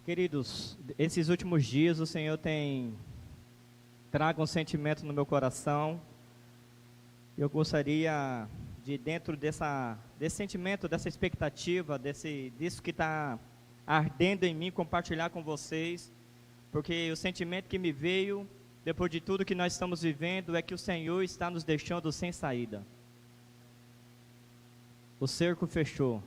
Queridos, esses últimos dias o Senhor tem trago um sentimento no meu coração. Eu gostaria de, dentro desse sentimento, dessa expectativa, disso que está ardendo em mim, compartilhar com vocês, porque o sentimento que me veio, depois de tudo que nós estamos vivendo, é que o Senhor está nos deixando sem saída. O cerco fechou.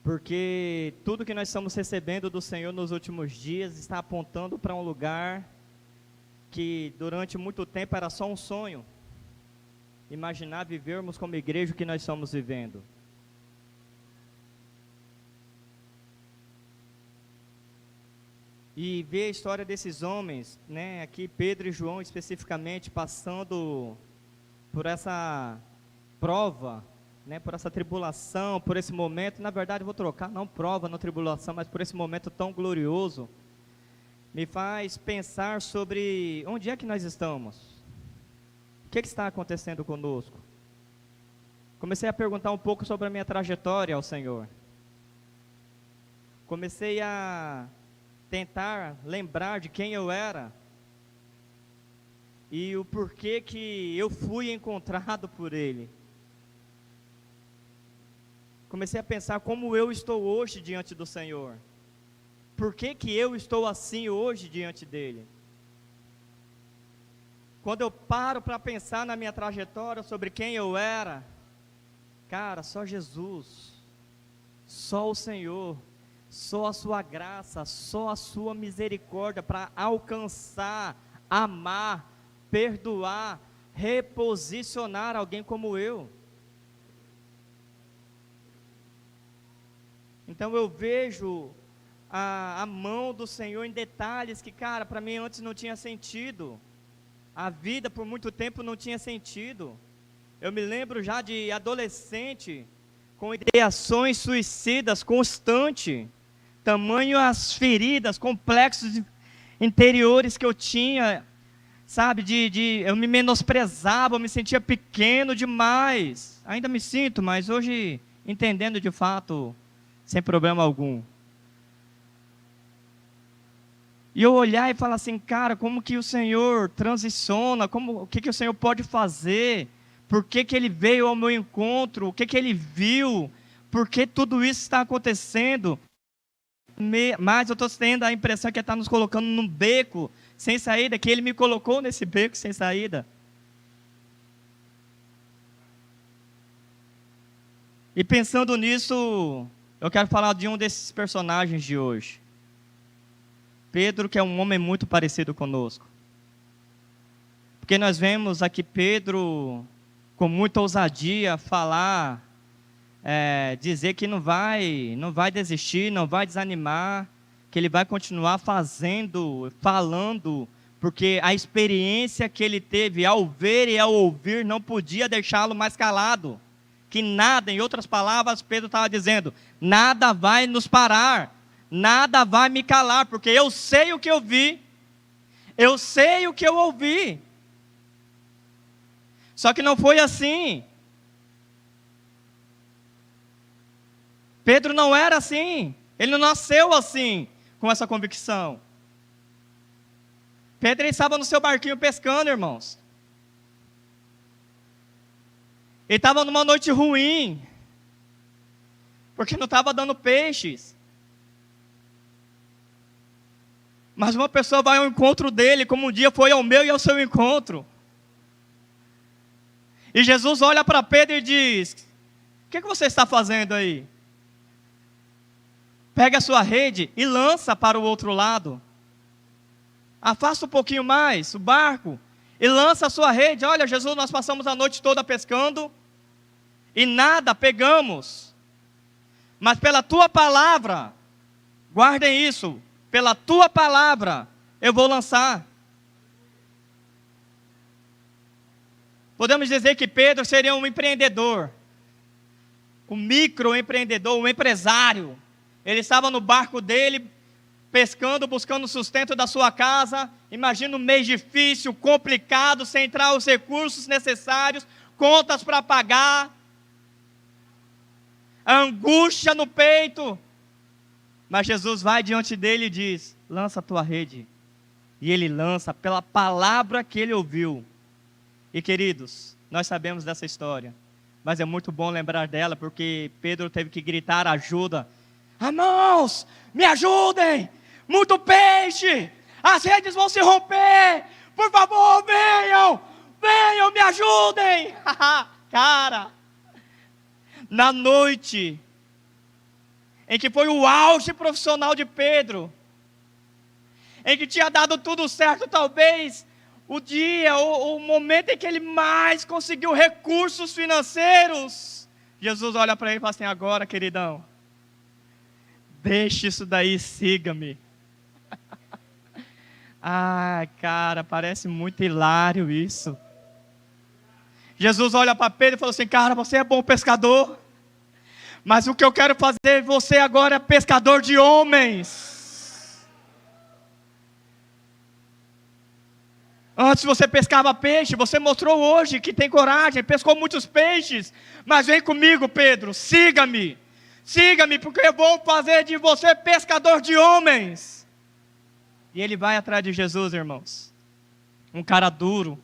Porque tudo que nós estamos recebendo do Senhor nos últimos dias está apontando para um lugar que durante muito tempo era só um sonho. Imaginar vivermos como igreja o que nós estamos vivendo. E ver a história desses homens, né, aqui Pedro e João especificamente, passando por essa prova, né, por essa tribulação, por esse momento, na verdade eu vou trocar, não prova, não tribulação, mas por esse momento tão glorioso, me faz pensar sobre onde é que nós estamos, o que está acontecendo conosco. Comecei a perguntar um pouco sobre a minha trajetória ao Senhor, comecei a tentar lembrar de quem eu era, e o porquê que eu fui encontrado por Ele. Comecei a pensar como eu estou hoje diante do Senhor. Por que que eu estou assim hoje diante dEle? Quando eu paro para pensar na minha trajetória sobre quem eu era, cara, só Jesus, só o Senhor, só a sua graça, só a sua misericórdia para alcançar, amar, perdoar, reposicionar alguém como eu. Então eu vejo a mão do Senhor em detalhes que, cara, para mim antes não tinha sentido. A vida por muito tempo não tinha sentido. Eu me lembro já de adolescente, com ideações suicidas constantes. Tamanho as feridas, complexos interiores que eu tinha, sabe, eu me menosprezava, eu me sentia pequeno demais. Ainda me sinto, mas hoje entendendo de fato, sem problema algum. E eu olhar e falar assim, cara, como que o Senhor transiciona, o que o Senhor pode fazer, por que Ele veio ao meu encontro, o que Ele viu, por que tudo isso está acontecendo. Mas eu estou tendo a impressão que Ele está nos colocando num beco sem saída, que Ele me colocou nesse beco sem saída. E pensando nisso, eu quero falar de um desses personagens de hoje. Pedro, que é um homem muito parecido conosco. Porque nós vemos aqui Pedro, com muita ousadia, falar, dizer que não vai desistir, não vai desanimar, que ele vai continuar fazendo, falando, porque a experiência que ele teve ao ver e ao ouvir não podia deixá-lo mais calado. Que nada, em outras palavras, Pedro estava dizendo, nada vai nos parar, nada vai me calar, porque eu sei o que eu vi, eu sei o que eu ouvi. Só que não foi assim. Pedro não era assim, ele não nasceu assim, com essa convicção. Pedro estava no seu barquinho pescando, irmãos. Ele estava numa noite ruim, porque não estava dando peixes. Mas uma pessoa vai ao encontro dele, como um dia foi ao meu e ao seu encontro. E Jesus olha para Pedro e diz, o que você está fazendo aí? Pega a sua rede e lança para o outro lado. Afasta um pouquinho mais o barco e lança a sua rede. Olha, Jesus, nós passamos a noite toda pescando e nada pegamos. Mas pela tua palavra, guardem isso, pela tua palavra eu vou lançar. Podemos dizer que Pedro seria um empreendedor, um microempreendedor, um empresário. Ele estava no barco dele, pescando, buscando o sustento da sua casa. Imagina um mês difícil, complicado, sem entrar os recursos necessários, contas para pagar. a angústia no peito. Mas Jesus vai diante dele e diz: lança a tua rede. E ele lança pela palavra que ele ouviu. E queridos, nós sabemos dessa história, mas é muito bom lembrar dela, porque Pedro teve que gritar ajuda. Irmãos, me ajudem, muito peixe, as redes vão se romper, por favor, venham, me ajudem. Cara, na noite em que foi o auge profissional de Pedro, em que tinha dado tudo certo, talvez o dia, o momento em que ele mais conseguiu recursos financeiros, Jesus olha para ele e fala assim: agora, queridão, deixe isso daí, siga-me. Ai, cara, parece muito hilário isso. Jesus olha para Pedro e fala assim: cara, você é bom pescador, mas o que eu quero fazer você agora é pescador de homens. Antes você pescava peixe, você mostrou hoje que tem coragem, pescou muitos peixes, mas vem comigo, Pedro, siga-me, porque eu vou fazer de você pescador de homens. E ele vai atrás de Jesus, irmãos, um cara duro.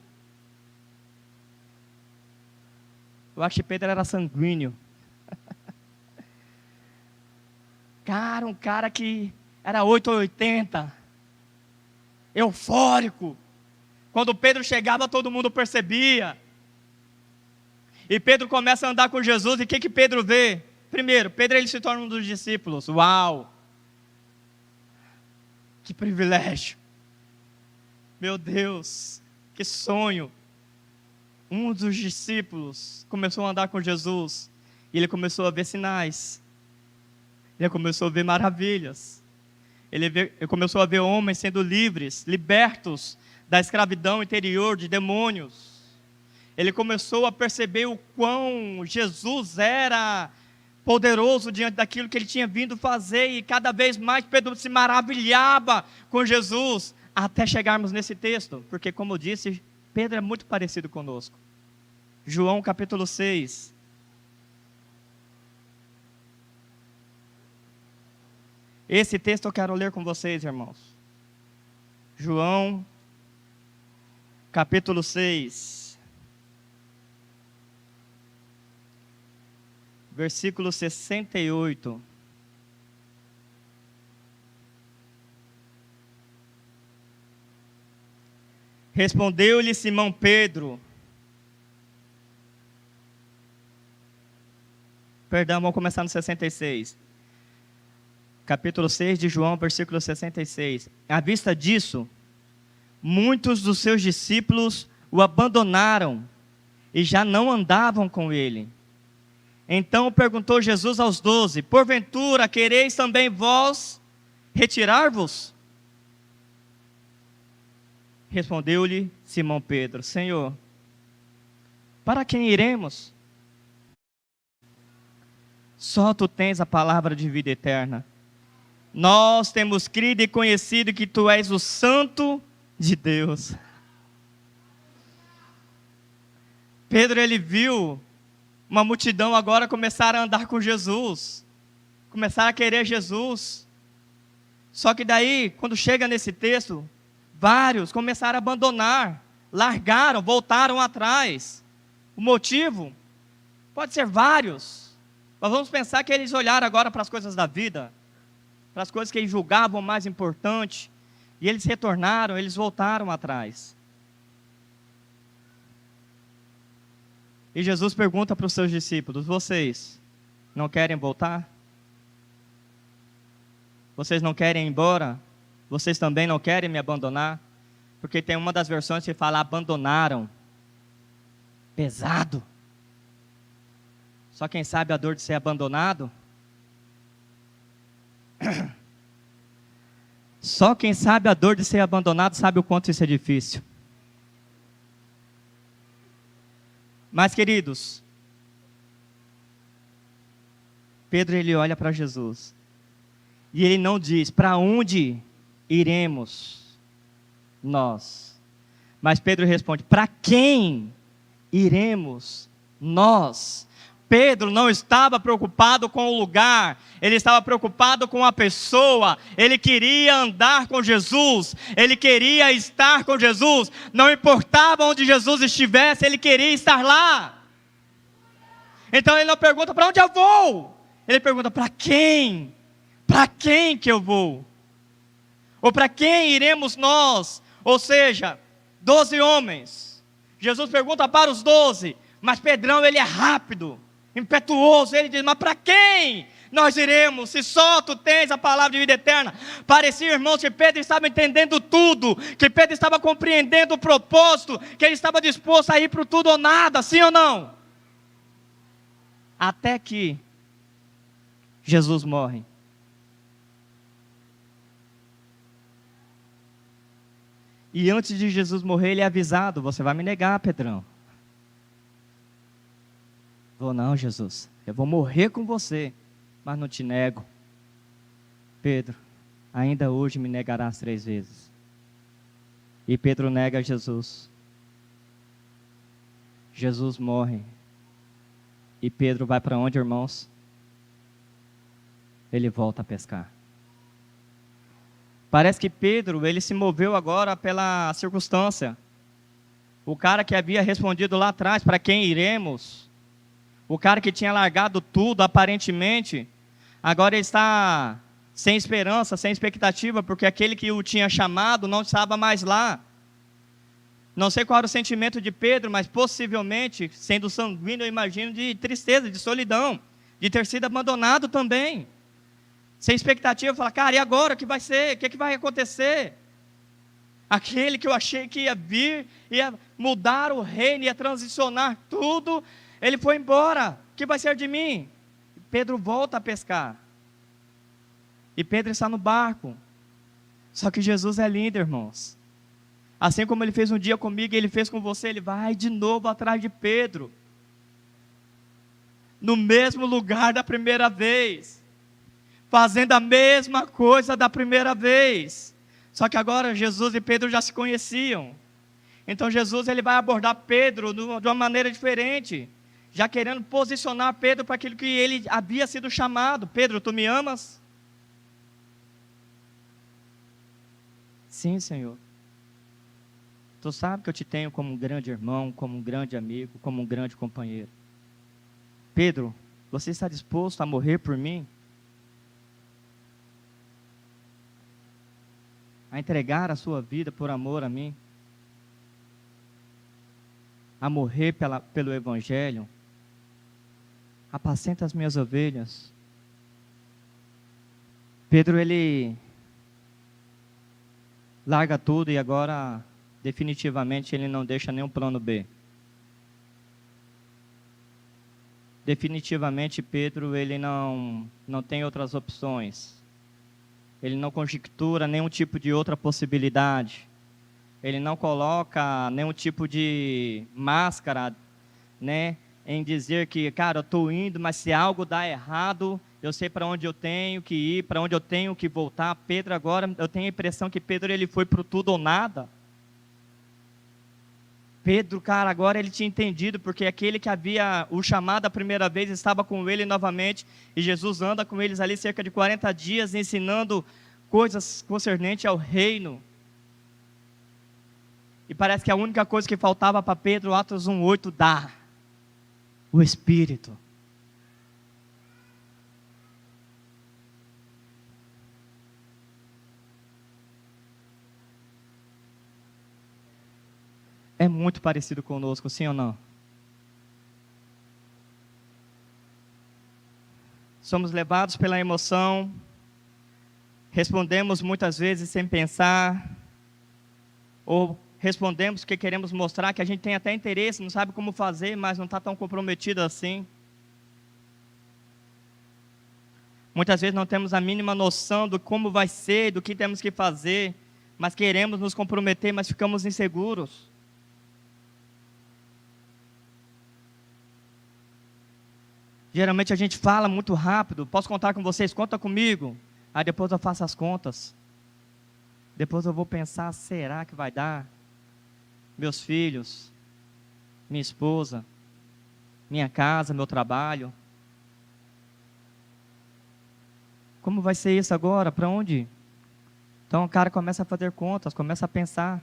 Eu acho que Pedro era sanguíneo. Cara, um cara que era 8 ou 80, eufórico. Quando Pedro chegava, todo mundo percebia. E Pedro começa a andar com Jesus, e o que Pedro vê? Primeiro, Pedro ele se torna um dos discípulos. Uau! Que privilégio! Meu Deus, que sonho! Um dos discípulos começou a andar com Jesus, e ele começou a ver sinais. Ele começou a ver maravilhas. Ele começou a ver homens sendo livres, libertos da escravidão interior de demônios. Ele começou a perceber o quão Jesus era poderoso diante daquilo que ele tinha vindo fazer, e cada vez mais Pedro se maravilhava com Jesus, até chegarmos nesse texto, porque como eu disse, Pedro é muito parecido conosco. João capítulo 6. Esse texto eu quero ler com vocês, irmãos. João capítulo 6, versículo 68. Respondeu-lhe Simão Pedro. Perdão, vamos começar no 66. Capítulo 6 de João, versículo 66. À vista disso, muitos dos seus discípulos o abandonaram e já não andavam com ele. Então perguntou Jesus aos 12: porventura quereis também vós retirar-vos? Respondeu-lhe Simão Pedro: Senhor, para quem iremos? Só tu tens a palavra de vida eterna. Nós temos crido e conhecido que tu és o Santo de Deus. Pedro, ele viu uma multidão agora começar a andar com Jesus, começar a querer Jesus. Só que daí, quando chega nesse texto, vários começaram a abandonar, largaram, voltaram atrás. O motivo pode ser vários, mas vamos pensar que eles olharam agora para as coisas da vida, para as coisas que eles julgavam mais importantes, e eles retornaram, eles voltaram atrás. E Jesus pergunta para os seus discípulos: vocês não querem voltar? Vocês não querem ir embora? Vocês também não querem me abandonar? Porque tem uma das versões que fala abandonaram. Pesado. Só quem sabe a dor de ser abandonado? Só quem sabe a dor de ser abandonado sabe o quanto isso é difícil. Mas, queridos, Pedro ele olha para Jesus e ele não diz: para onde iremos nós? Mas Pedro responde: para quem iremos nós? Pedro não estava preocupado com o lugar, ele estava preocupado com a pessoa. Ele queria andar com Jesus, ele queria estar com Jesus. Não importava onde Jesus estivesse, ele queria estar lá. Então ele não pergunta para onde eu vou, ele pergunta para quem? Para quem que eu vou? Ou para quem iremos nós? Ou seja, 12 homens. Jesus pergunta para os 12, mas Pedrão ele é rápido, impetuoso, ele diz, mas para quem nós iremos, se só tu tens a palavra de vida eterna? Parecia, irmãos, que Pedro estava entendendo tudo, que Pedro estava compreendendo o propósito, que ele estava disposto a ir para o tudo ou nada, sim ou não? Até que Jesus morre. E antes de Jesus morrer, ele é avisado, você vai me negar, Pedrão. Vou não, Jesus, eu vou morrer com você, mas não te nego. Pedro, ainda hoje me negarás 3 vezes. E Pedro nega Jesus. Jesus morre. E Pedro vai para onde, irmãos? Ele volta a pescar. Parece que Pedro, ele se moveu agora pela circunstância. O cara que havia respondido lá atrás, para quem iremos? O cara que tinha largado tudo, aparentemente, agora ele está sem esperança, sem expectativa, porque aquele que o tinha chamado não estava mais lá. Não sei qual era o sentimento de Pedro, mas possivelmente, sendo sanguíneo, eu imagino, de tristeza, de solidão, de ter sido abandonado também. Sem expectativa, falar, cara, e agora o que vai ser? O que vai acontecer? Aquele que eu achei que ia vir, ia mudar o reino, ia transicionar tudo, ele foi embora. O que vai ser de mim? Pedro volta a pescar. E Pedro está no barco. Só que Jesus é lindo, irmãos. Assim como ele fez um dia comigo e ele fez com você, ele vai de novo atrás de Pedro. No mesmo lugar da primeira vez. Fazendo a mesma coisa da primeira vez. Só que agora Jesus e Pedro já se conheciam. Então Jesus ele vai abordar Pedro de uma maneira diferente. Já querendo posicionar Pedro para aquilo que ele havia sido chamado. Pedro, tu me amas? Sim, Senhor. Tu sabe que eu te tenho como um grande irmão, como um grande amigo, como um grande companheiro. Pedro, você está disposto a morrer por mim? A entregar a sua vida por amor a mim? A morrer pelo Evangelho? Apacenta as minhas ovelhas. Pedro, ele larga tudo e agora, definitivamente, ele não deixa nenhum plano B. Definitivamente, Pedro, ele não tem outras opções. Ele não conjectura nenhum tipo de outra possibilidade. Ele não coloca nenhum tipo de máscara, né, em dizer que, cara, eu estou indo, mas se algo dá errado, eu sei para onde eu tenho que ir, para onde eu tenho que voltar. Pedro agora, eu tenho a impressão que Pedro ele foi para o tudo ou nada. Pedro, cara, agora ele tinha entendido, porque aquele que havia o chamado a primeira vez estava com ele novamente, e Jesus anda com eles ali cerca de 40 dias, ensinando coisas concernentes ao reino. E parece que a única coisa que faltava para Pedro, Atos 1:8, dá o Espírito. É muito parecido conosco, sim ou não? Somos levados pela emoção, respondemos muitas vezes sem pensar, ou respondemos porque queremos mostrar que a gente tem até interesse, não sabe como fazer, mas não está tão comprometido assim. Muitas vezes não temos a mínima noção do como vai ser, do que temos que fazer, mas queremos nos comprometer, mas ficamos inseguros. Geralmente a gente fala muito rápido, posso contar com vocês, conta comigo. Aí depois eu faço as contas. Depois eu vou pensar, será que vai dar? Meus filhos, minha esposa. minha casa, meu trabalho. Como vai ser isso agora? Para onde? Então o cara começa a fazer contas, começa a pensar.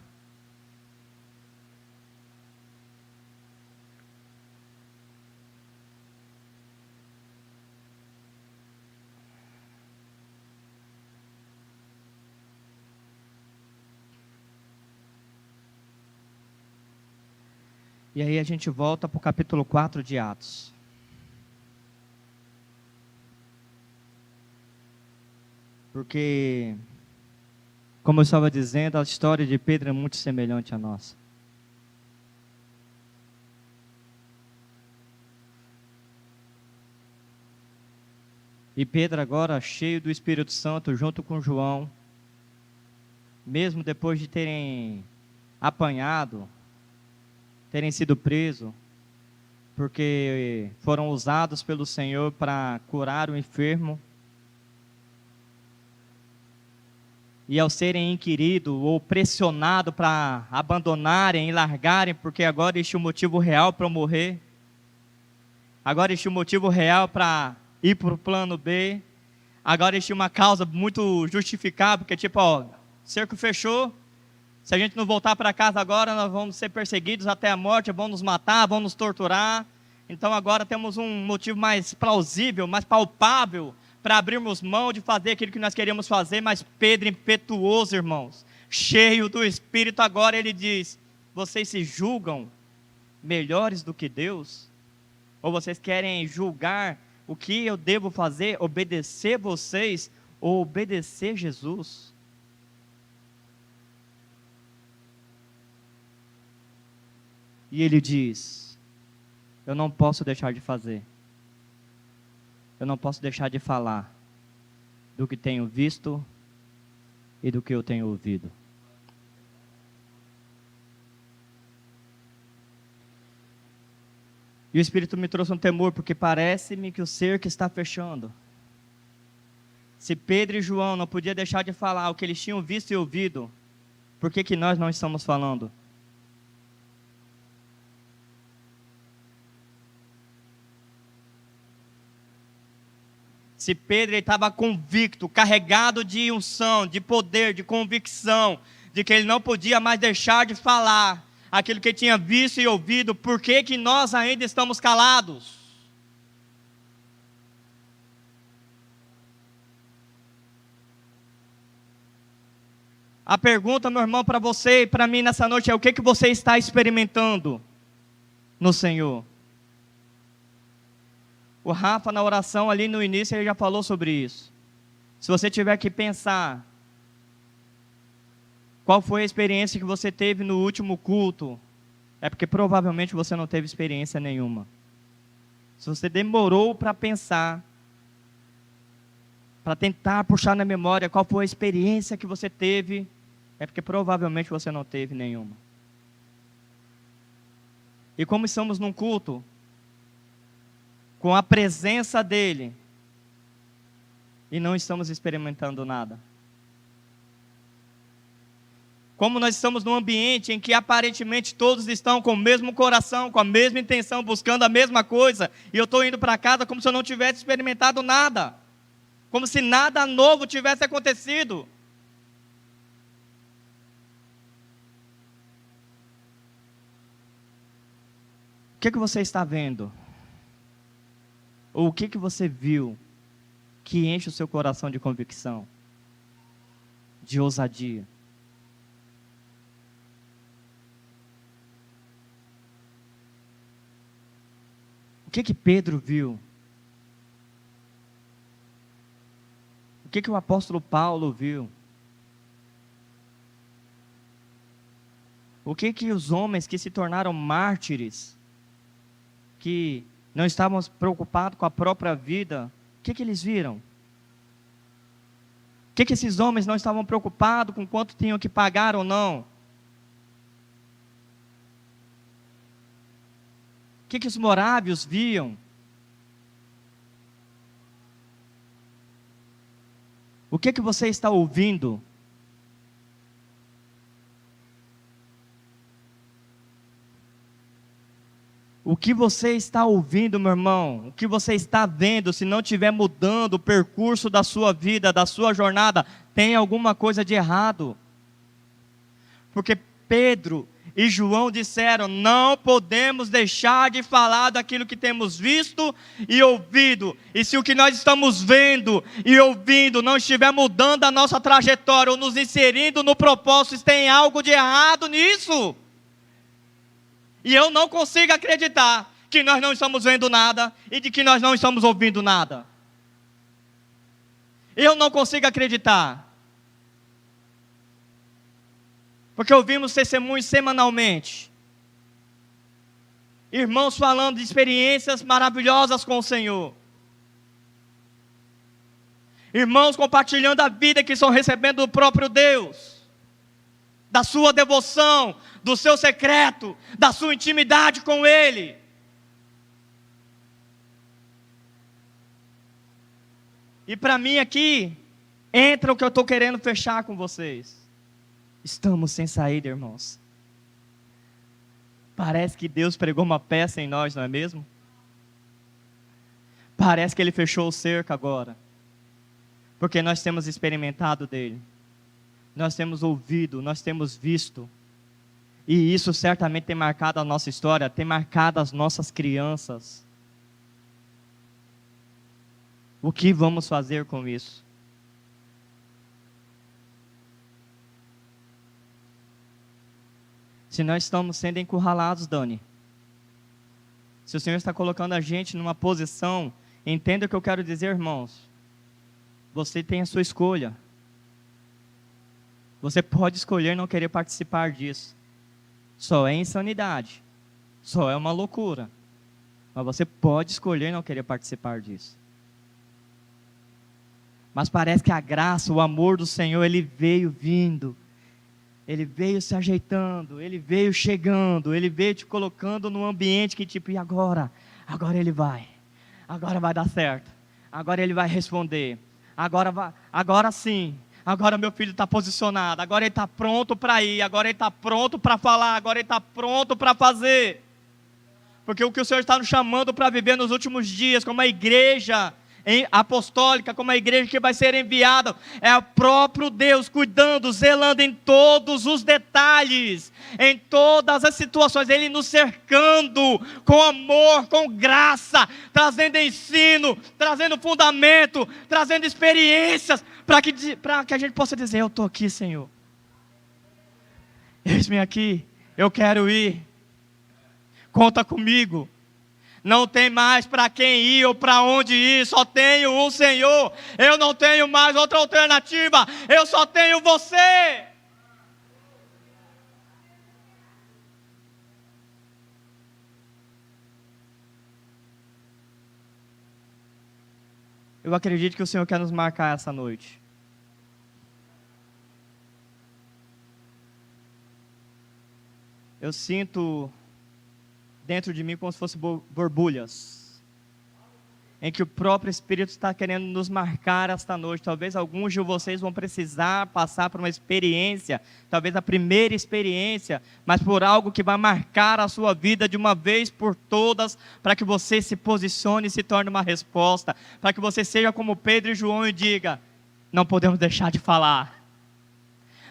E aí a gente volta para o capítulo 4 de Atos. Porque, como eu estava dizendo, a história de Pedro é muito semelhante à nossa. E Pedro agora, cheio do Espírito Santo, junto com João, mesmo depois de terem apanhado, terem sido presos, porque foram usados pelo Senhor para curar o enfermo, e ao serem inquiridos ou pressionados para abandonarem e largarem, porque agora existe um motivo real para morrer, agora existe um motivo real para ir para o plano B, agora existe uma causa muito justificável, porque tipo, ó, cerco fechou, se a gente não voltar para casa agora, nós vamos ser perseguidos até a morte, vão nos matar, vão nos torturar. Então agora temos um motivo mais plausível, mais palpável, para abrirmos mão de fazer aquilo que nós queríamos fazer. Mas Pedro, impetuoso, irmãos, cheio do Espírito, agora ele diz: vocês se julgam melhores do que Deus? Ou vocês querem julgar o que eu devo fazer, obedecer vocês ou obedecer Jesus? E ele diz: eu não posso deixar de fazer. Eu não posso deixar de falar do que tenho visto e do que eu tenho ouvido. E o Espírito me trouxe um temor, porque parece-me que o cerco está fechando. Se Pedro e João não podiam deixar de falar o que eles tinham visto e ouvido, por que nós não estamos falando? Se Pedro estava convicto, carregado de unção, de poder, de convicção, de que ele não podia mais deixar de falar aquilo que tinha visto e ouvido, por que nós ainda estamos calados? A pergunta, meu irmão, para você e para mim nessa noite é: o que você está experimentando no Senhor? O Rafa, na oração ali no início, ele já falou sobre isso. Se você tiver que pensar, qual foi a experiência que você teve no último culto, é porque provavelmente você não teve experiência nenhuma. Se você demorou para pensar, para tentar puxar na memória qual foi a experiência que você teve, é porque provavelmente você não teve nenhuma. E como estamos num culto com a presença dele, e não estamos experimentando nada. Como nós estamos num ambiente em que aparentemente todos estão com o mesmo coração, com a mesma intenção, buscando a mesma coisa, e eu estou indo para casa como se eu não tivesse experimentado nada, como se nada novo tivesse acontecido. O que você está vendo? Ou o que você viu que enche o seu coração de convicção, de ousadia? O que Pedro viu? O que o apóstolo Paulo viu? O que os homens que se tornaram mártires, que não estavam preocupados com a própria vida, o que eles viram? O que esses homens não estavam preocupados com quanto tinham que pagar ou não? O que os morávios viam? O que você está ouvindo? O que você está ouvindo, meu irmão, o que você está vendo, se não estiver mudando o percurso da sua vida, da sua jornada, tem alguma coisa de errado. Porque Pedro e João disseram: não podemos deixar de falar daquilo que temos visto e ouvido. E se o que nós estamos vendo e ouvindo não estiver mudando a nossa trajetória ou nos inserindo no propósito, tem algo de errado nisso. E eu não consigo acreditar que nós não estamos vendo nada e de que nós não estamos ouvindo nada. Eu não consigo acreditar. Porque ouvimos testemunhos semanalmente. Irmãos falando de experiências maravilhosas com o Senhor. Irmãos compartilhando a vida que estão recebendo do próprio Deus. Da sua devoção, do seu secreto, da sua intimidade com Ele. E para mim aqui, entra o que eu estou querendo fechar com vocês. Estamos sem saída, irmãos. Parece que Deus pregou uma peça em nós, não é mesmo? Parece que Ele fechou o cerco agora. Porque nós temos experimentado dEle. Nós temos ouvido, nós temos visto. E isso certamente tem marcado a nossa história, tem marcado as nossas crianças. O que vamos fazer com isso? Se nós estamos sendo encurralados, Dani. Se o Senhor está colocando a gente numa posição, entenda o que eu quero dizer, irmãos. Você tem a sua escolha. Você pode escolher não querer participar disso. Só é insanidade. Só é uma loucura. Mas você pode escolher não querer participar disso. Mas parece que a graça, o amor do Senhor, Ele veio vindo. Ele veio se ajeitando, Ele veio chegando, Ele veio te colocando num ambiente que tipo, e agora? Agora Ele vai. Agora vai dar certo. Agora Ele vai responder. Agora sim. Agora meu filho está posicionado. Agora ele está pronto para ir. Agora ele está pronto para falar. Agora ele está pronto para fazer. Porque o que o Senhor está nos chamando para viver nos últimos dias, como a igreja apostólica, como a igreja que vai ser enviada, é o próprio Deus cuidando, zelando em todos os detalhes, em todas as situações, Ele nos cercando com amor, com graça, trazendo ensino, trazendo fundamento, trazendo experiências, para que a gente possa dizer: eu estou aqui, Senhor, eis-me aqui, eu quero ir, conta comigo. Não tem mais para quem ir ou para onde ir, só tenho um Senhor. Eu não tenho mais outra alternativa, eu só tenho você. Eu acredito que o Senhor quer nos marcar essa noite. Eu sinto dentro de mim como se fossem borbulhas, em que o próprio Espírito está querendo nos marcar esta noite. Talvez alguns de vocês vão precisar passar por uma experiência, talvez a primeira experiência, mas por algo que vai marcar a sua vida de uma vez por todas, para que você se posicione e se torne uma resposta, para que você seja como Pedro e João e diga: não podemos deixar de falar.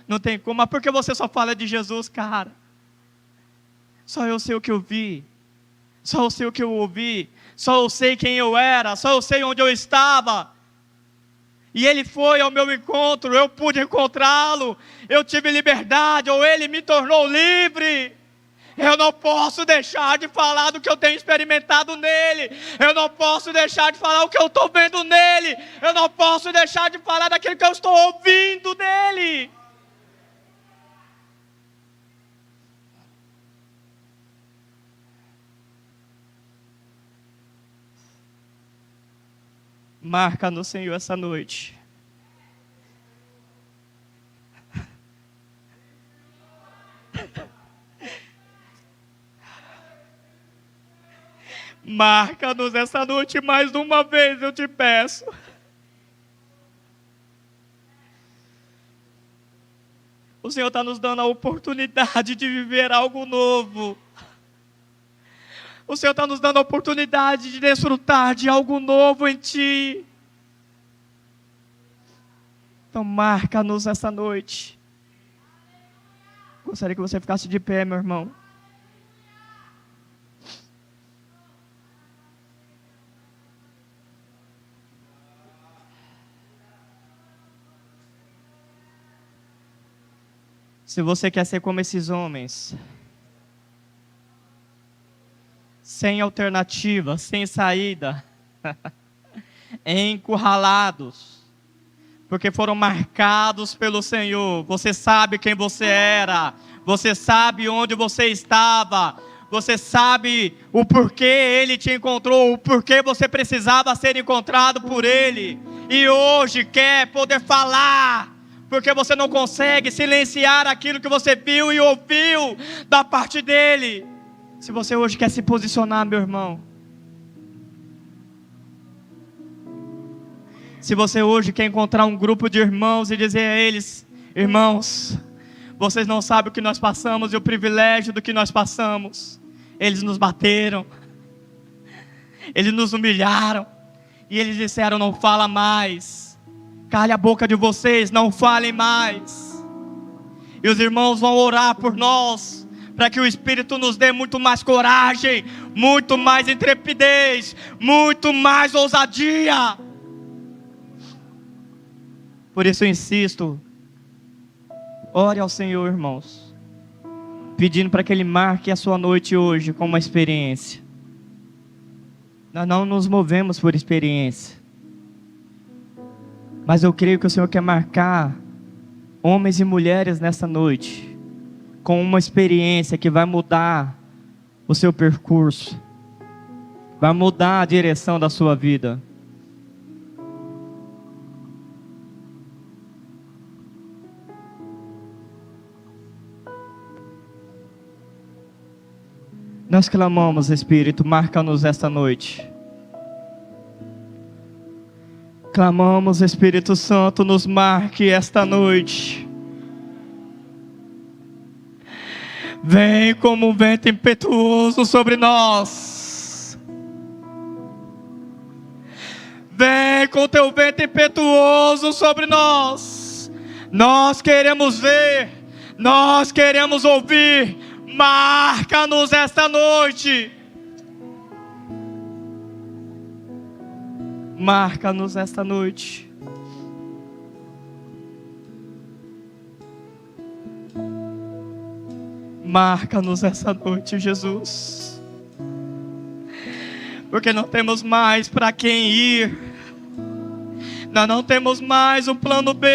Não tem como. Mas por que você só fala de Jesus, cara? Só eu sei o que eu vi, só eu sei o que eu ouvi, só eu sei quem eu era, só eu sei onde eu estava. E Ele foi ao meu encontro, eu pude encontrá-lo, eu tive liberdade, ou Ele me tornou livre. Eu não posso deixar de falar do que eu tenho experimentado nele, eu não posso deixar de falar o que eu estou vendo nele, eu não posso deixar de falar daquilo que eu estou ouvindo dele. Marca no Senhor essa noite. Marca-nos essa noite mais uma vez, eu te peço. O Senhor está nos dando a oportunidade de viver algo novo. O Senhor está nos dando a oportunidade de desfrutar de algo novo em Ti. Então marca-nos essa noite. Gostaria que você ficasse de pé, meu irmão. Se você quer ser como esses homens, sem alternativa, sem saída, encurralados, porque foram marcados pelo Senhor. Você sabe quem você era, você sabe onde você estava, você sabe o porquê Ele te encontrou, o porquê você precisava ser encontrado por Ele, e hoje quer poder falar, porque você não consegue silenciar aquilo que você viu e ouviu da parte dEle. Se você hoje quer se posicionar, meu irmão, se você hoje quer encontrar um grupo de irmãos e dizer a eles: irmãos, vocês não sabem o que nós passamos e o privilégio do que nós passamos. Eles nos bateram, eles nos humilharam, e eles disseram: não fala mais, cale a boca de vocês, não falem mais. E os irmãos vão orar por nós, para que o Espírito nos dê muito mais coragem, muito mais intrepidez, muito mais ousadia. Por isso eu insisto, ore ao Senhor, irmãos, pedindo para que Ele marque a sua noite hoje com uma experiência. Nós não nos movemos por experiência, mas eu creio que o Senhor quer marcar homens e mulheres nessa noite com uma experiência que vai mudar o seu percurso, vai mudar a direção da sua vida. Nós clamamos, Espírito, marca-nos esta noite. Clamamos, Espírito Santo, nos marque esta noite. Vem como um vento impetuoso sobre nós. Vem com teu vento impetuoso sobre nós. Nós queremos ver, nós queremos ouvir. Marca-nos esta noite. Marca-nos esta noite. Marca-nos essa noite, Jesus. Porque não temos mais para quem ir. Nós não temos mais um plano B.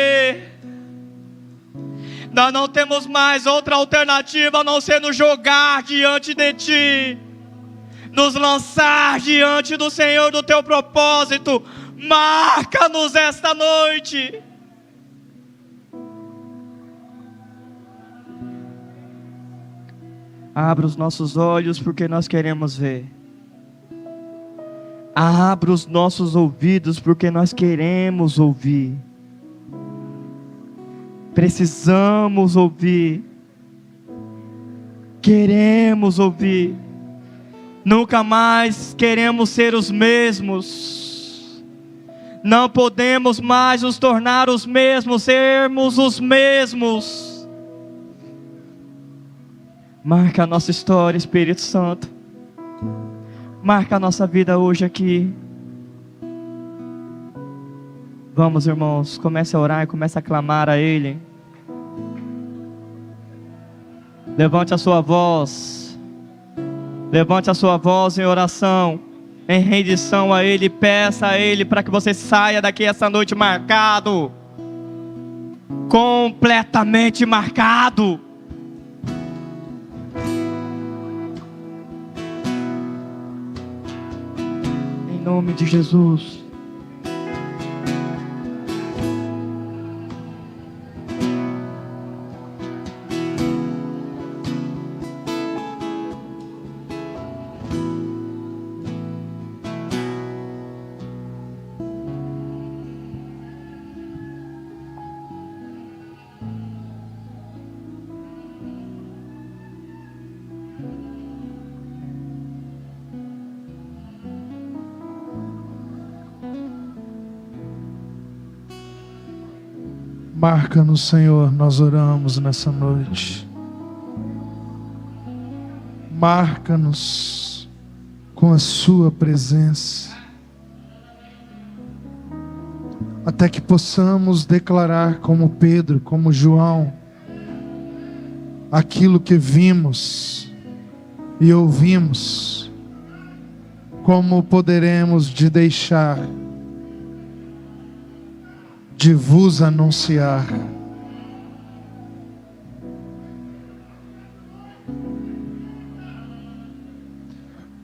Nós não temos mais outra alternativa a não ser nos jogar diante de Ti, nos lançar diante do Senhor, do Teu propósito. Marca-nos esta noite. Abra os nossos olhos, porque nós queremos ver. Abra os nossos ouvidos, porque nós queremos ouvir. Precisamos ouvir. Queremos ouvir. Nunca mais queremos ser os mesmos. Não podemos mais nos tornar os mesmos, sermos os mesmos. Marca a nossa história, Espírito Santo. Marca a nossa vida hoje aqui. Vamos, irmãos, comece a orar e comece a clamar a Ele. Levante a sua voz. Levante a sua voz em oração, em rendição a Ele. Peça a Ele para que você saia daqui essa noite marcado. Completamente marcado. Em nome de Jesus. Marca-nos, Senhor, nós oramos nessa noite. Marca-nos com a sua presença, até que possamos declarar como Pedro, como João, aquilo que vimos e ouvimos. Como poderemos de deixar de vos anunciar?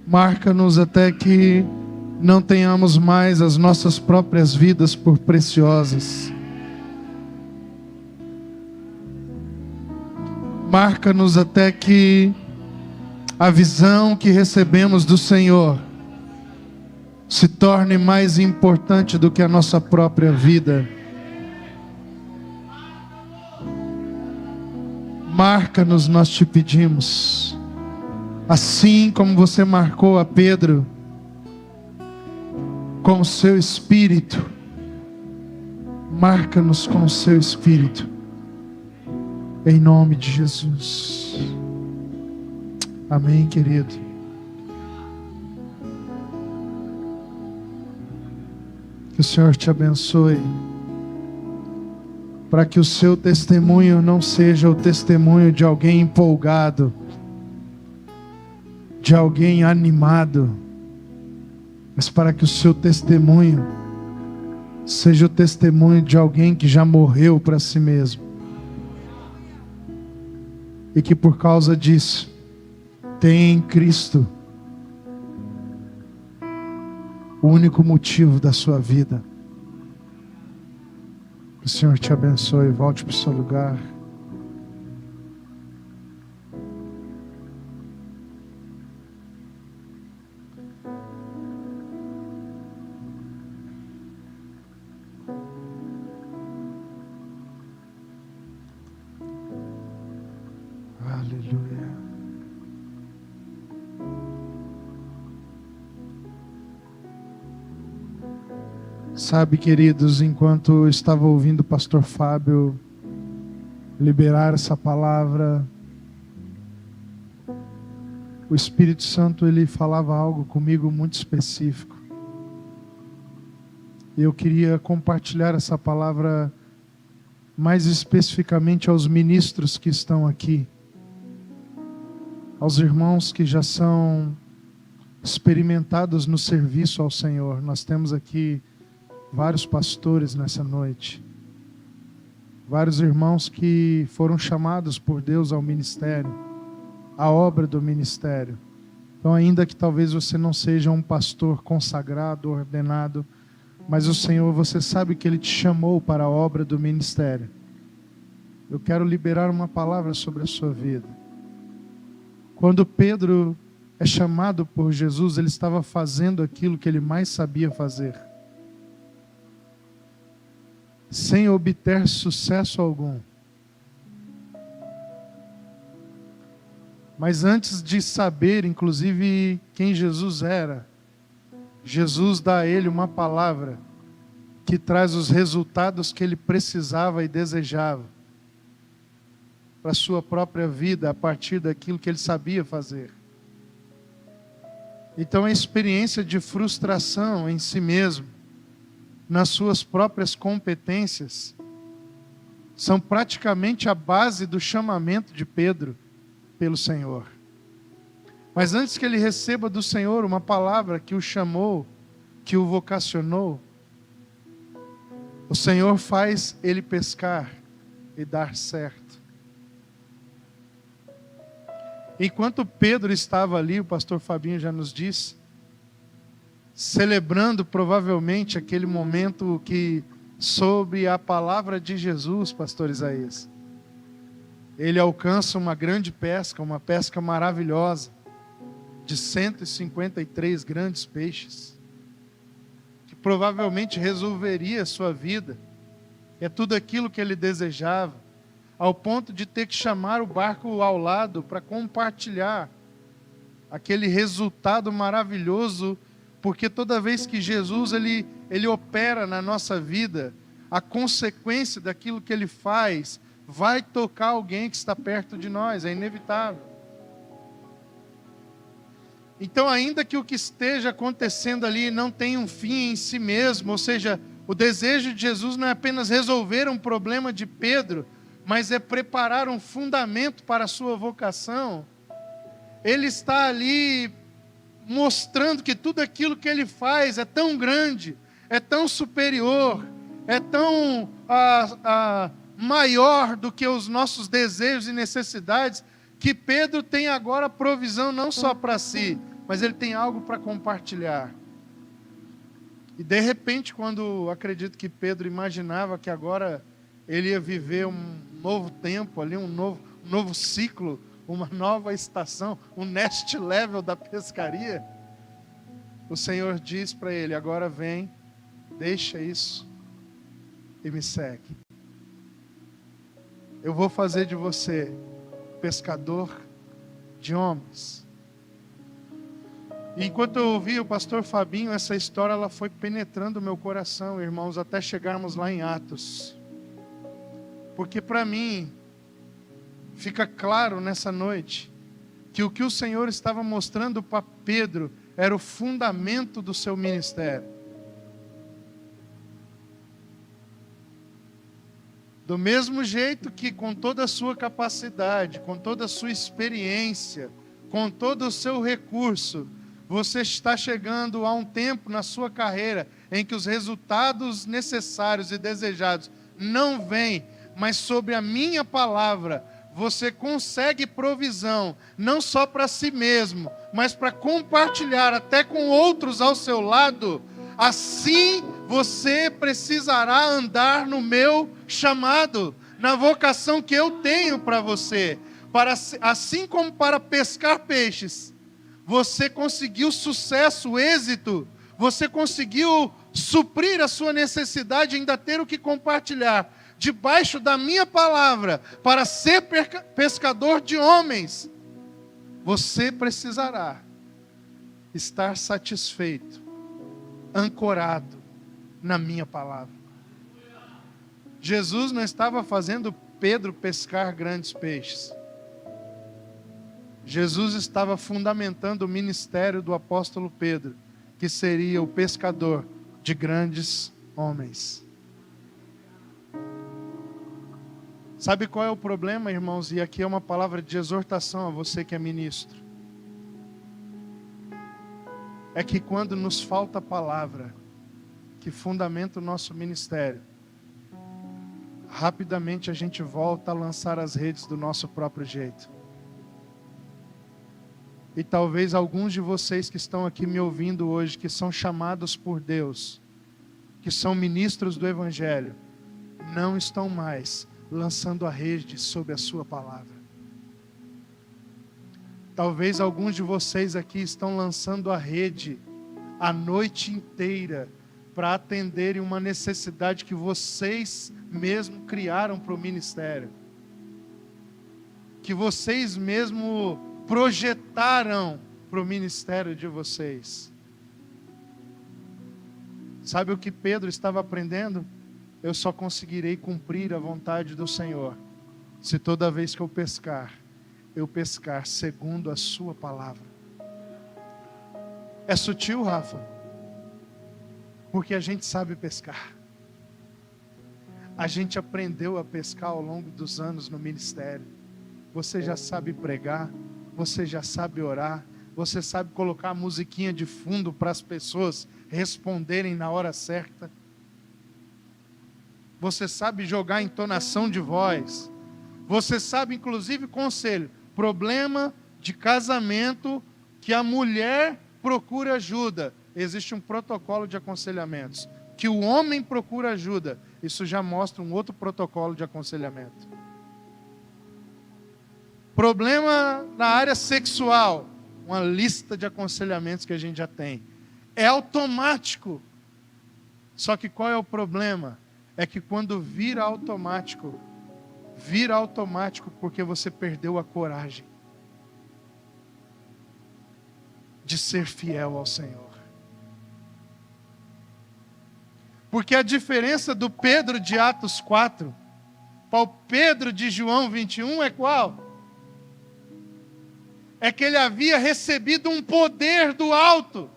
Marca-nos até que não tenhamos mais as nossas próprias vidas por preciosas. Marca-nos até que a visão que recebemos do Senhor se torne mais importante do que a nossa própria vida. Marca-nos, nós te pedimos. Assim como você marcou a Pedro com o seu Espírito, marca-nos com o seu Espírito, em nome de Jesus. Amém, querido. Que o Senhor te abençoe, para que o seu testemunho não seja o testemunho de alguém empolgado, de alguém animado, mas para que o seu testemunho seja o testemunho de alguém que já morreu para si mesmo, e que por causa disso tem em Cristo o único motivo da sua vida. Que o Senhor te abençoe. Volte para o seu lugar. Aleluia. Sabe, queridos, enquanto eu estava ouvindo o pastor Fábio liberar essa palavra, o Espírito Santo, ele falava algo comigo muito específico. E eu queria compartilhar essa palavra mais especificamente aos ministros que estão aqui, aos irmãos que já são experimentados no serviço ao Senhor. Nós temos aqui vários pastores nessa noite, vários irmãos que foram chamados por Deus ao ministério, à obra do ministério. Então, ainda que talvez você não seja um pastor consagrado, ordenado, mas o Senhor, você sabe que Ele te chamou para a obra do ministério. Eu quero liberar uma palavra sobre a sua vida. Quando Pedro é chamado por Jesus, ele estava fazendo aquilo que ele mais sabia fazer, sem obter sucesso algum. Mas antes de saber, inclusive, quem Jesus era, Jesus dá a ele uma palavra que traz os resultados que ele precisava e desejava para a sua própria vida, a partir daquilo que ele sabia fazer. Então a experiência de frustração em si mesmo, nas suas próprias competências, são praticamente a base do chamamento de Pedro pelo Senhor. Mas antes que ele receba do Senhor uma palavra que o chamou, que o vocacionou, o Senhor faz ele pescar e dar certo. Enquanto Pedro estava ali, o pastor Fabinho já nos disse, celebrando provavelmente aquele momento que soube a palavra de Jesus, pastor Isaías, ele alcança uma grande pesca, uma pesca maravilhosa, de 153 grandes peixes, que provavelmente resolveria a sua vida, é tudo aquilo que ele desejava, ao ponto de ter que chamar o barco ao lado para compartilhar aquele resultado maravilhoso, porque toda vez que Jesus ele opera na nossa vida, a consequência daquilo que ele faz vai tocar alguém que está perto de nós, é inevitável. Então, ainda que o que esteja acontecendo ali não tenha um fim em si mesmo, ou seja, o desejo de Jesus não é apenas resolver um problema de Pedro, mas é preparar um fundamento para a sua vocação. Ele está ali mostrando que tudo aquilo que ele faz é tão grande, é tão superior, é tão maior do que os nossos desejos e necessidades, que Pedro tem agora provisão não só para si, mas ele tem algo para compartilhar. E de repente, quando acredito que Pedro imaginava que agora ele ia viver um novo tempo ali, um novo ciclo, uma nova estação, um next level da pescaria, o Senhor diz para ele: agora vem, deixa isso e me segue. Eu vou fazer de você pescador de homens. E enquanto eu ouvi o pastor Fabinho, essa história ela foi penetrando o meu coração, irmãos, até chegarmos lá em Atos. Porque para mim fica claro nessa noite que o que o Senhor estava mostrando para Pedro era o fundamento do seu ministério. Do mesmo jeito que com toda a sua capacidade, com toda a sua experiência, com todo o seu recurso, você está chegando a um tempo na sua carreira em que os resultados necessários e desejados não vêm, mas sobre a minha palavra, você consegue provisão, não só para si mesmo, mas para compartilhar até com outros ao seu lado. Assim você precisará andar no meu chamado, na vocação que eu tenho para você. Assim como para pescar peixes, você conseguiu sucesso, êxito, você conseguiu suprir a sua necessidade e ainda ter o que compartilhar debaixo da minha palavra para ser pescador de homens. Você precisará estar satisfeito, ancorado na minha palavra. Jesus não estava fazendo Pedro pescar grandes peixes. Jesus estava fundamentando o ministério do apóstolo Pedro, que seria o pescador de grandes homens. Sabe qual é o problema, irmãos? E aqui é uma palavra de exortação a você que é ministro. É que quando nos falta a palavra que fundamenta o nosso ministério, rapidamente a gente volta a lançar as redes do nosso próprio jeito. E talvez alguns de vocês que estão aqui me ouvindo hoje, que são chamados por Deus, que são ministros do Evangelho, não estão mais lançando a rede sobre a sua palavra. Talvez alguns de vocês aqui estão lançando a rede a noite inteira para atenderem uma necessidade que vocês mesmos criaram para o ministério, que vocês mesmos projetaram para o ministério de vocês. Sabe o que Pedro estava aprendendo? Eu só conseguirei cumprir a vontade do Senhor se toda vez que eu pescar segundo a sua palavra. É sutil, Rafa? Porque a gente sabe pescar. A gente aprendeu a pescar ao longo dos anos no ministério. Você já sabe pregar, você já sabe orar, você sabe colocar a musiquinha de fundo para as pessoas responderem na hora certa. Você sabe jogar entonação de voz. Você sabe, inclusive, conselho. Problema de casamento que a mulher procura ajuda. Existe um protocolo de aconselhamentos. Que o homem procura ajuda. Isso já mostra um outro protocolo de aconselhamento. Problema na área sexual. Uma lista de aconselhamentos que a gente já tem. É automático. Só que qual é o problema? É que quando vira automático porque você perdeu a coragem de ser fiel ao Senhor. Porque a diferença do Pedro de Atos 4 para o Pedro de João 21 é qual? É que ele havia recebido um poder do alto.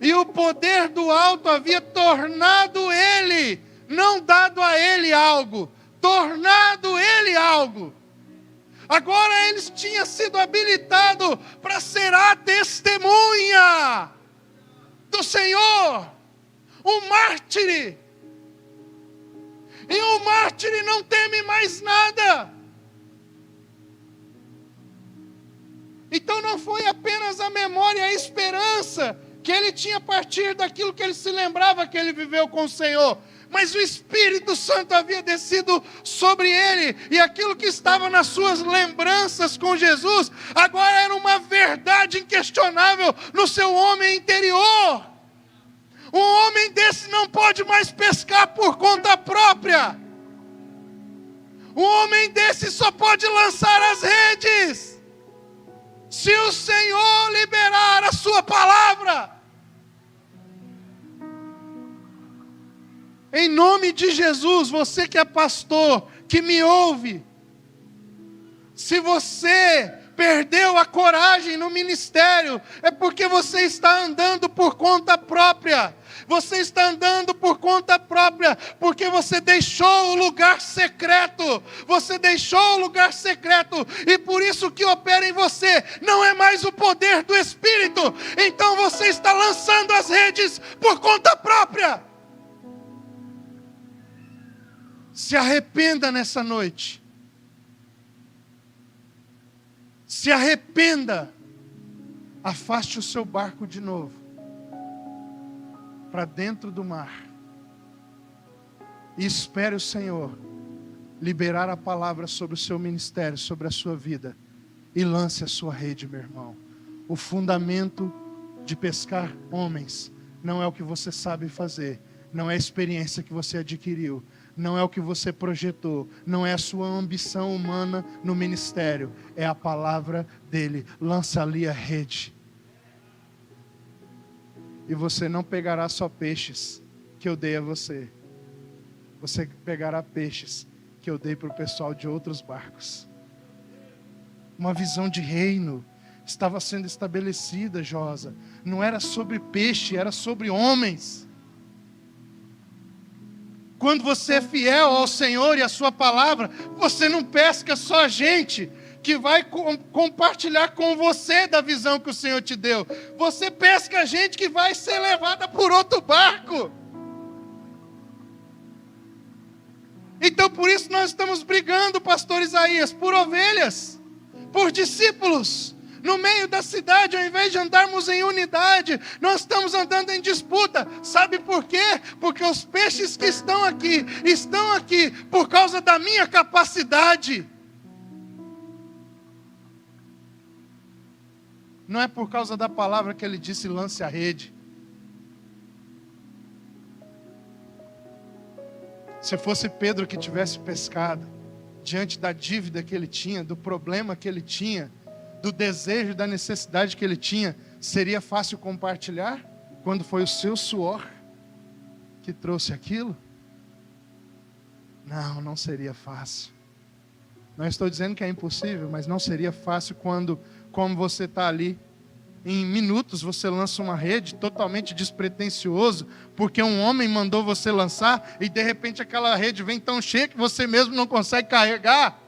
E o poder do alto havia tornado ele, não dado a ele algo, tornado ele algo. Agora eles tinham sido habilitados para ser a testemunha do Senhor, um mártir. E o mártir não teme mais nada. Então não foi apenas a memória e a esperança que ele tinha a partir daquilo que ele se lembrava que ele viveu com o Senhor, mas o Espírito Santo havia descido sobre ele, e aquilo que estava nas suas lembranças com Jesus, agora era uma verdade inquestionável no seu homem interior. Um homem desse não pode mais pescar por conta própria. Um homem desse só pode lançar as redes se o Senhor liberar a sua palavra. Em nome de Jesus, você que é pastor, que me ouve, se você perdeu a coragem no ministério, é porque você está andando por conta própria. Você está andando por conta própria, porque você deixou o lugar secreto. Você deixou o lugar secreto, e por isso que opera em você não é mais o poder do Espírito. Então você está lançando as redes por conta própria. Se arrependa nessa noite. Se arrependa. Afaste o seu barco de novo para dentro do mar. E espere o Senhor liberar a palavra sobre o seu ministério, sobre a sua vida. E lance a sua rede, meu irmão. O fundamento de pescar homens não é o que você sabe fazer. Não é a experiência que você adquiriu. Não é o que você projetou, não é a sua ambição humana no ministério, é a palavra dele. Lança ali a rede. E você não pegará só peixes que eu dei a você. Você pegará peixes que eu dei para o pessoal de outros barcos. Uma visão de reino estava sendo estabelecida, Josa. Não era sobre peixe, era sobre homens. Quando você é fiel ao Senhor e à sua palavra, você não pesca só gente que vai compartilhar com você da visão que o Senhor te deu. Você pesca gente que vai ser levada por outro barco. Então por isso nós estamos brigando, pastor Isaías, por ovelhas, por discípulos. No meio da cidade, ao invés de andarmos em unidade, nós estamos andando em disputa. Sabe por quê? Porque os peixes que estão aqui por causa da minha capacidade. Não é por causa da palavra que ele disse, lance a rede. Se fosse Pedro que tivesse pescado, diante da dívida que ele tinha, do problema que ele tinha, do desejo, da necessidade que ele tinha, seria fácil compartilhar? Quando foi o seu suor que trouxe aquilo? Não, não seria fácil. Não estou dizendo que é impossível, mas não seria fácil quando, como você está ali, em minutos você lança uma rede totalmente despretensioso, porque um homem mandou você lançar, e de repente aquela rede vem tão cheia que você mesmo não consegue carregar.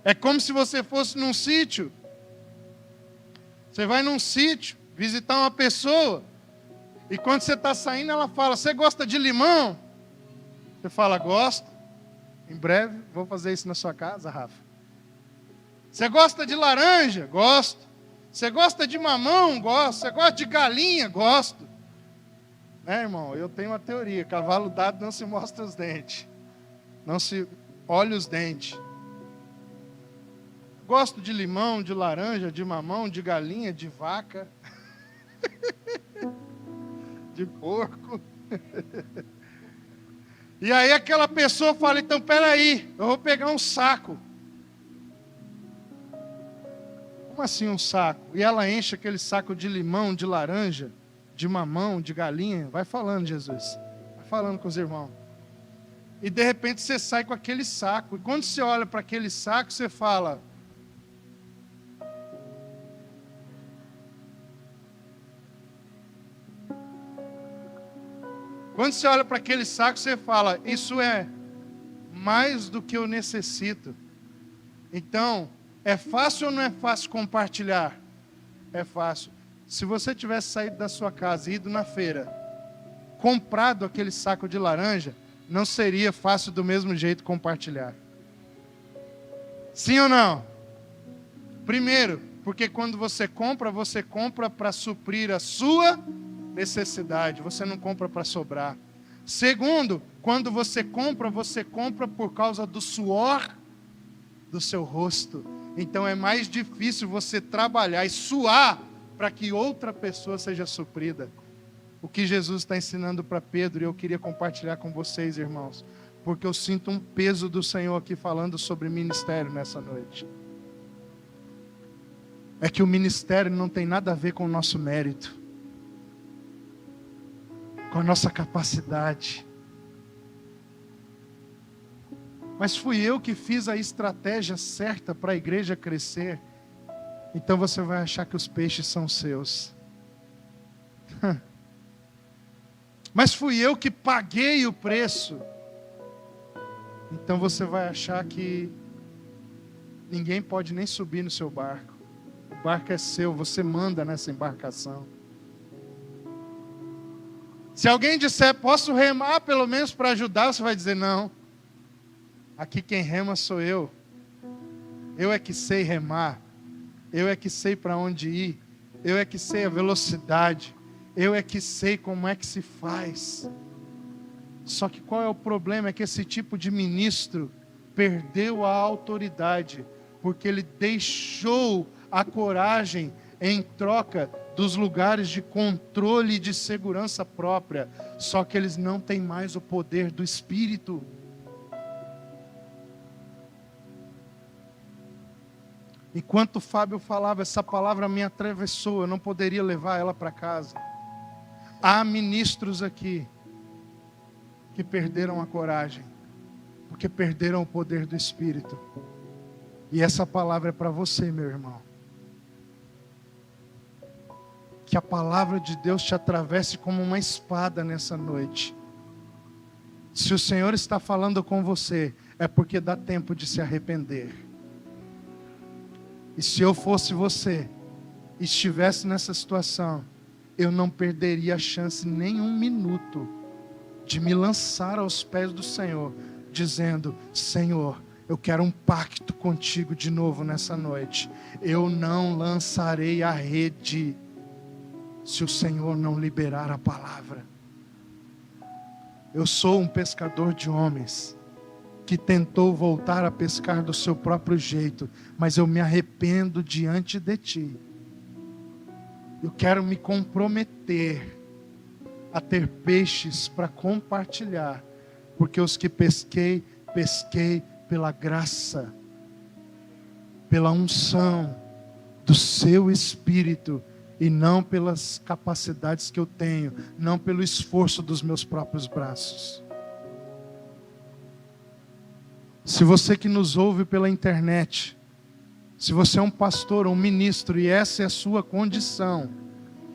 É como se você fosse num sítio. Você vai num sítio visitar uma pessoa, e quando você está saindo, ela fala, você gosta de limão? Você fala, gosto. Em breve vou fazer isso na sua casa, Rafa. Você gosta de laranja? Gosto. Você gosta de mamão? Gosto. Você gosta de galinha? Gosto. Né, irmão? Eu tenho uma teoria, cavalo dado não se mostra os dentes. Não se olha os dentes. Gosto de limão, de laranja, de mamão, de galinha, de vaca, de porco. E aí aquela pessoa fala, então peraí, eu vou pegar um saco. Como assim um saco? E ela enche aquele saco de limão, de laranja, de mamão, de galinha. Vai falando, Jesus. Vai falando com os irmãos. E de repente você sai com aquele saco. E quando você olha para aquele saco, você fala: quando você olha para aquele saco, você fala: isso é mais do que eu necessito. Então, é fácil ou não é fácil compartilhar? É fácil. Se você tivesse saído da sua casa e ido na feira, comprado aquele saco de laranja, não seria fácil do mesmo jeito compartilhar. Sim ou não? Primeiro, porque quando você compra para suprir a sua necessidade. Você não compra para sobrar. Segundo, quando você compra por causa do suor do seu rosto. Então é mais difícil você trabalhar e suar para que outra pessoa seja suprida. O que Jesus está ensinando para Pedro, e eu queria compartilhar com vocês, irmãos, porque eu sinto um peso do Senhor aqui falando sobre ministério nessa noite. É que o ministério não tem nada a ver com o nosso mérito, com a nossa capacidade. Mas fui eu que fiz a estratégia certa para a igreja crescer. Então você vai achar que os peixes são seus. Mas fui eu que paguei o preço. Então você vai achar que ninguém pode nem subir no seu barco. O barco é seu, você manda nessa embarcação. Se alguém disser, posso remar pelo menos para ajudar, você vai dizer, não. Aqui quem rema sou eu. Eu é que sei remar. Eu é que sei para onde ir. Eu é que sei a velocidade. Eu é que sei como é que se faz. Só que qual é o problema? É que esse tipo de ministro perdeu a autoridade, porque ele deixou a coragem em troca dos lugares de controle e de segurança própria. Só que eles não têm mais o poder do Espírito. Enquanto o Fábio falava, essa palavra me atravessou, eu não poderia levar ela para casa. Há ministros aqui que perderam a coragem, porque perderam o poder do Espírito. E essa palavra é para você, meu irmão. Que a palavra de Deus te atravesse como uma espada nessa noite. Se o Senhor está falando com você, é porque dá tempo de se arrepender. E se eu fosse você, e estivesse nessa situação, eu não perderia a chance nem um minuto de me lançar aos pés do Senhor, dizendo, Senhor, eu quero um pacto contigo de novo nessa noite. Eu não lançarei a rede se o Senhor não liberar a palavra. Eu sou um pescador de homens que tentou voltar a pescar do seu próprio jeito, mas eu me arrependo diante de ti. Eu quero me comprometer a ter peixes para compartilhar, porque os que pesquei pela graça, pela unção do seu Espírito, e não pelas capacidades que eu tenho, não pelo esforço dos meus próprios braços. Se você que nos ouve pela internet, se você é um pastor ou um ministro e essa é a sua condição,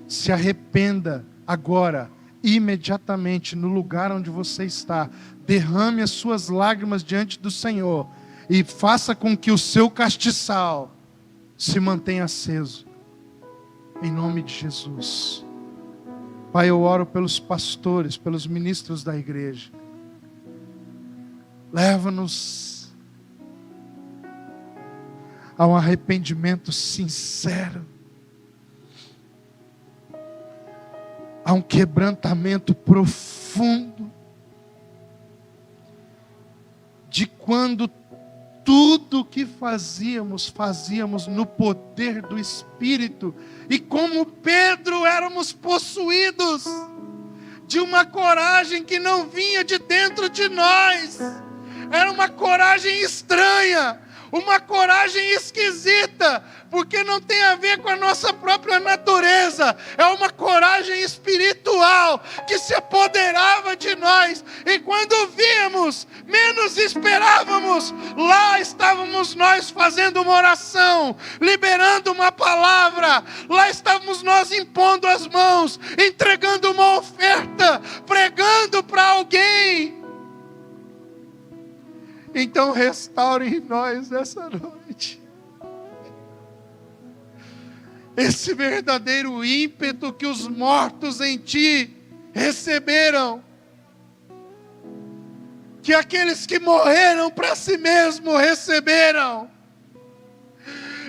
se arrependa agora, imediatamente, no lugar onde você está. Derrame as suas lágrimas diante do Senhor e faça com que o seu castiçal se mantenha aceso. Em nome de Jesus. Pai, eu oro pelos pastores, pelos ministros da igreja. Leva-nos a um arrependimento sincero, a um quebrantamento profundo, de quando tudo o que fazíamos no poder do Espírito, e como Pedro éramos possuídos de uma coragem que não vinha de dentro de nós. Era uma coragem estranha, uma coragem esquisita, porque não tem a ver com a nossa própria natureza, é uma coragem espiritual que se apoderava de nós, e quando víamos, menos esperávamos, lá estávamos nós fazendo uma oração, liberando uma palavra, lá estávamos nós impondo as mãos, entregando uma oferta, pregando para alguém. Então restaure em nós nessa noite esse verdadeiro ímpeto que os mortos em ti receberam, que aqueles que morreram para si mesmos receberam.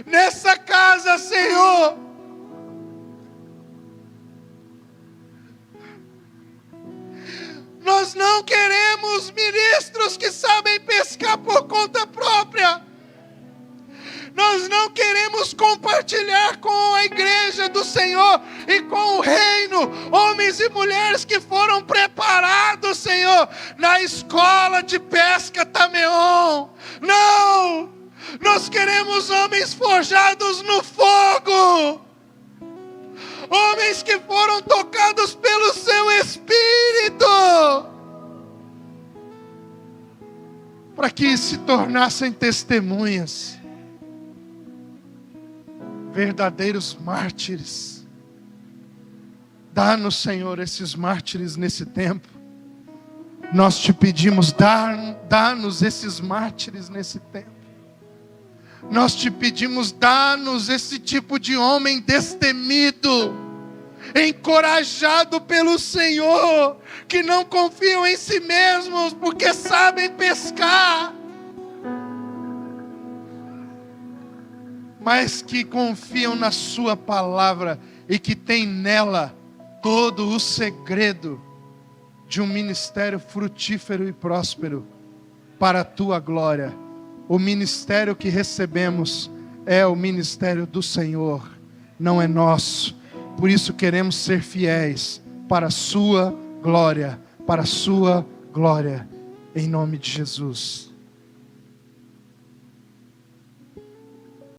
Nessa casa, Senhor, nós não queremos ministros que sabem pescar por conta própria. Nós não queremos compartilhar com a igreja do Senhor e com o reino, homens e mulheres que foram preparados, Senhor, na escola de pesca Tameon. Não! Nós queremos homens forjados no fogo. Homens que foram tocados pelo seu Espírito, para que se tornassem testemunhas, verdadeiros mártires. Dá-nos, Senhor, esses mártires nesse tempo. Nós te pedimos, dá-nos esses mártires nesse tempo. Nós te pedimos, dá-nos esse tipo de homem destemido, encorajado pelo Senhor, que não confiam em si mesmos, porque sabem pescar, mas que confiam na sua palavra, e que tem nela todo o segredo de um ministério frutífero e próspero, para a tua glória. O ministério que recebemos é o ministério do Senhor, não é nosso. Por isso queremos ser fiéis para a sua glória, em nome de Jesus.